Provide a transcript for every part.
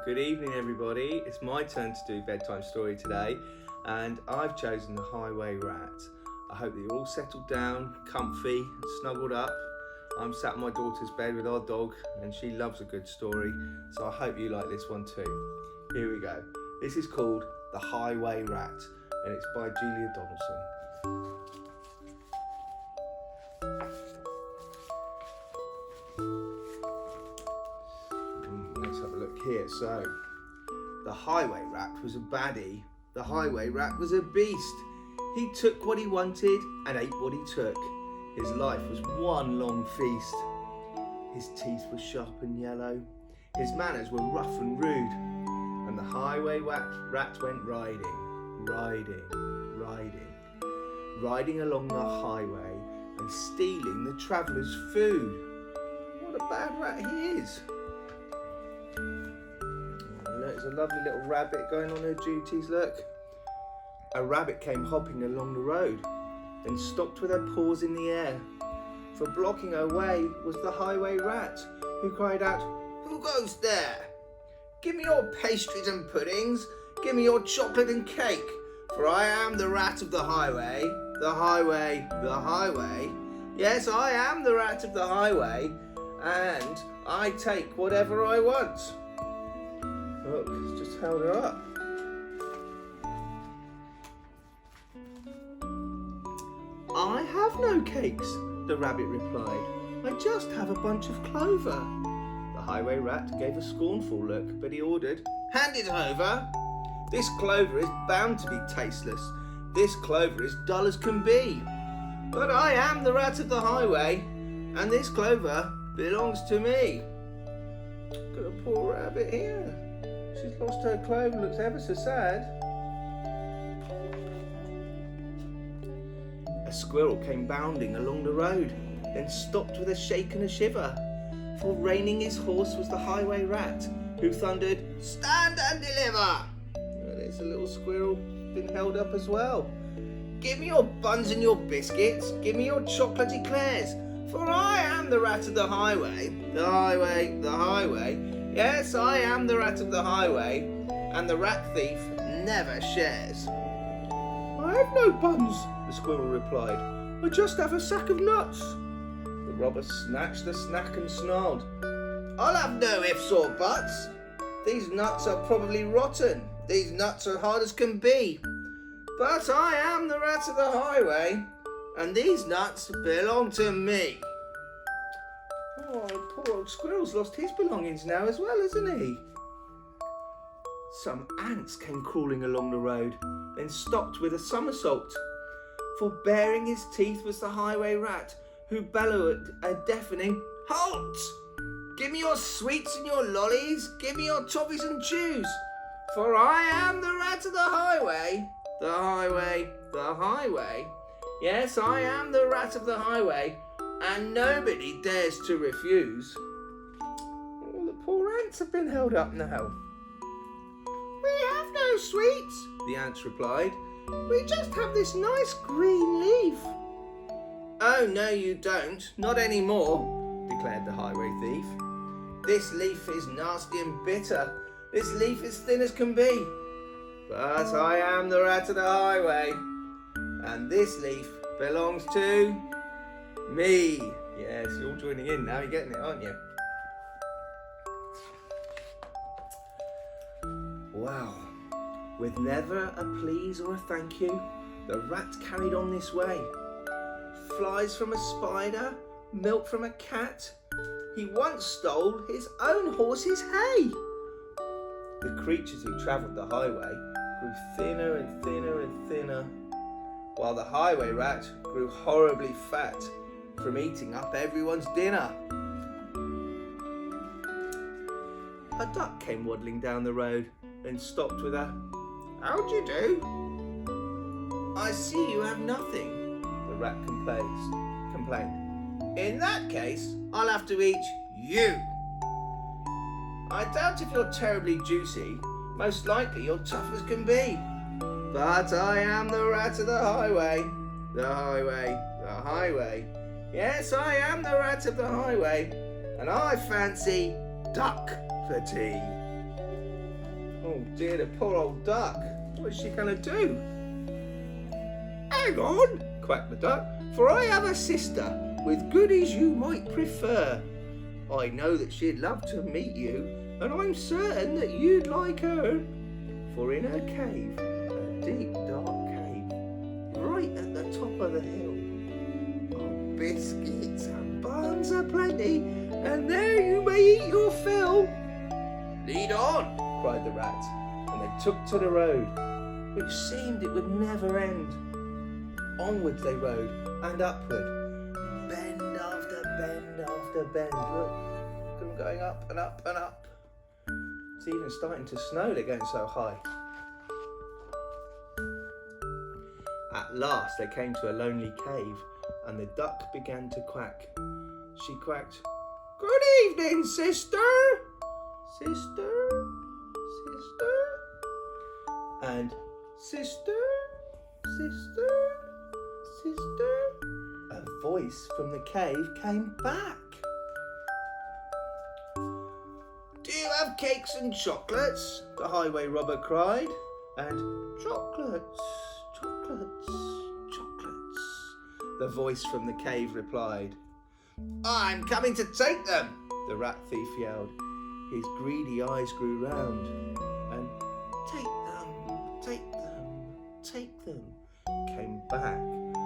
Good evening everybody, it's my turn to do bedtime story today and I've chosen the Highway Rat. I hope that you're all settled down, comfy and snuggled up. I'm sat in my daughter's bed with our dog and she loves a good story, so I hope you like this one too. Here we go. This is called The Highway Rat and it's by Julia Donaldson. Let's have a look here. So, the Highway Rat was a baddie. The Highway Rat was a beast. He took what he wanted and ate what he took. His life was one long feast. His teeth were sharp and yellow. His manners were rough and rude. And the Highway Rat went riding, riding along the highway and stealing the travellers' food. What a bad rat he is. There's a lovely little rabbit going on her duties, look. A rabbit came hopping along the road, then stopped with her paws in the air. For blocking her way was the Highway Rat, who cried out, "Who goes there? Give me your pastries and puddings, give me your chocolate and cake, for I am the rat of the highway, the highway, the highway. Yes, I am the rat of the highway, and I take whatever I want." Look, it's just held her up. "I have no cakes," the rabbit replied. "I just have a bunch of clover." The Highway Rat gave a scornful look, but he ordered, "Hand it over. This clover is bound to be tasteless. This clover is dull as can be. But I am the rat of the highway, and this clover belongs to me." Got a poor rabbit here. She's lost her clover, looks ever so sad. A squirrel came bounding along the road, then stopped with a shake and a shiver. For reining his horse was the Highway Rat, who thundered, "Stand and deliver!" There's a little squirrel been held up as well. "Give me your buns and your biscuits, give me your chocolate eclairs, for I am the rat of the highway, the highway, the highway. Yes, I am the rat of the highway, and the rat thief never shares." "I have no buns," the squirrel replied. "I just have a sack of nuts." The robber snatched the snack and snarled, "I'll have no ifs or buts. These nuts are probably rotten. These nuts are hard as can be. But I am the rat of the highway, and these nuts belong to me." Oh, poor old squirrel's lost his belongings now as well, hasn't he? Some ants came crawling along the road, then stopped with a somersault. For baring his teeth was the Highway Rat, who bellowed a deafening, "Halt! Give me your sweets and your lollies, give me your toffees and chews, for I am the rat of the highway, the highway, the highway. Yes, I am the rat of the highway, and nobody dares to refuse." All the poor ants have been held up now. "We have no sweets," the ants replied. "We just have this nice green leaf." "Oh, no you don't, not anymore," declared the highway thief. "This leaf is nasty and bitter. This leaf is thin as can be. But I am the rat of the highway, and this leaf belongs to me." Yes, you're all joining in now, you're getting it, aren't you? Wow. With never a please or a thank you, the rat carried on this way. Flies from a spider, milk from a cat. He once stole his own horse's hay. The creatures who travelled the highway grew thinner and thinner and thinner, while the Highway Rat grew horribly fat from eating up everyone's dinner. A duck came waddling down the road, then stopped with a, "How do you do?" "I see you have nothing," the rat complained. "In that case, I'll have to eat you. I doubt if you're terribly juicy, most likely you're tough as can be. But I am the rat of the highway, the highway, the highway. Yes, I am the rat of the highway, and I fancy duck for tea." Oh dear, the poor old duck. What is she going to do? Hang on, quacked the duck, for I have a sister with goodies you might prefer. I know that she'd love to meet you, and I'm certain that you'd like her. For in her cave, a deep dark cave, right at the top of the hill, are biscuits and buns aplenty, and there you may eat your fill. Lead on, cried the rat, and they took to the road, which seemed it would never end. Onwards they rode, and upward, bend after bend after bend. Look at them going up and up and up. It's even starting to snow, they're going so high. At last they came to a lonely cave, and the duck began to quack. She quacked, "Good evening, sister! Sister, sister," and sister, sister, sister. A voice from the cave came back. "Do you have cakes and chocolates?" the highway robber cried. And "Chocolates, chocolates, chocolates," the voice from the cave replied. "I'm coming to take them," the rat thief yelled. His greedy eyes grew round, and "Take them, take them, take them," came back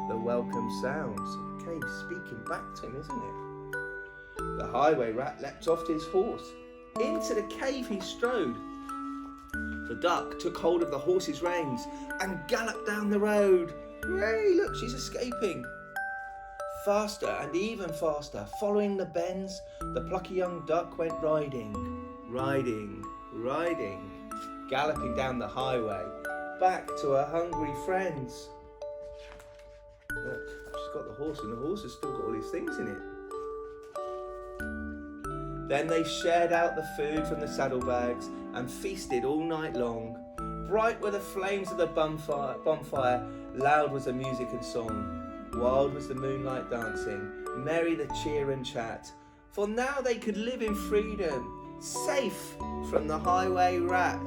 the welcome sounds of the cave speaking back to him, isn't it? The highway rat leapt off his horse. Into the cave he strode. The duck took hold of the horse's reins and galloped down the road. Hey, look, she's escaping. Faster and even faster, following the bends, the plucky young duck went riding, riding, riding, galloping down the highway, back to her hungry friends. Look, she's got the horse, and the horse has still got all these things in it. Then they shared out the food from the saddlebags and feasted all night long. Bright were the flames of the bonfire, loud was the music and song. Wild was the moonlight dancing, merry the cheer and chat. For now they could live in freedom, safe from the highway rat.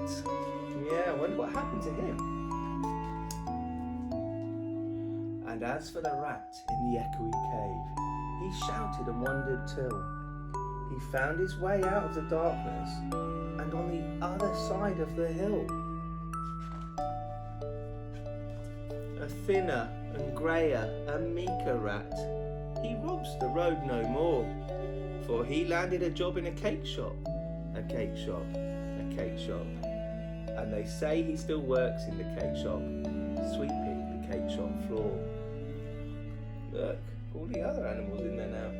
Yeah, I wonder what happened to him. And as for the rat in the echoey cave, he shouted and wondered till he found his way out of the darkness and on the other side of the hill. A thinner and greyer and meeker rat, he robs the road no more, for he landed a job in a cake shop, a cake shop, a cake shop. And they say he still works in the cake shop, sweeping the cake shop floor. Look, all the other animals in there now.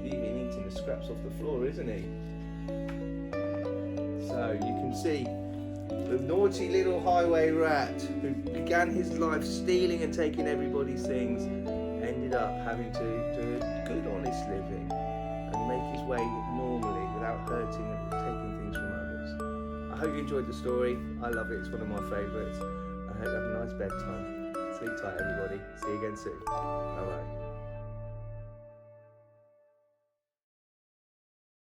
He's even eating the scraps off the floor, isn't he? So you can see the naughty little highway rat who began his life stealing and taking everybody's things ended up having to do a good honest living and make his way normally without hurting and taking things from others. I hope you enjoyed the story. I love it. It's one of my favourites. I hope you have a nice bedtime. Sleep tight, everybody. See you again soon. Bye bye.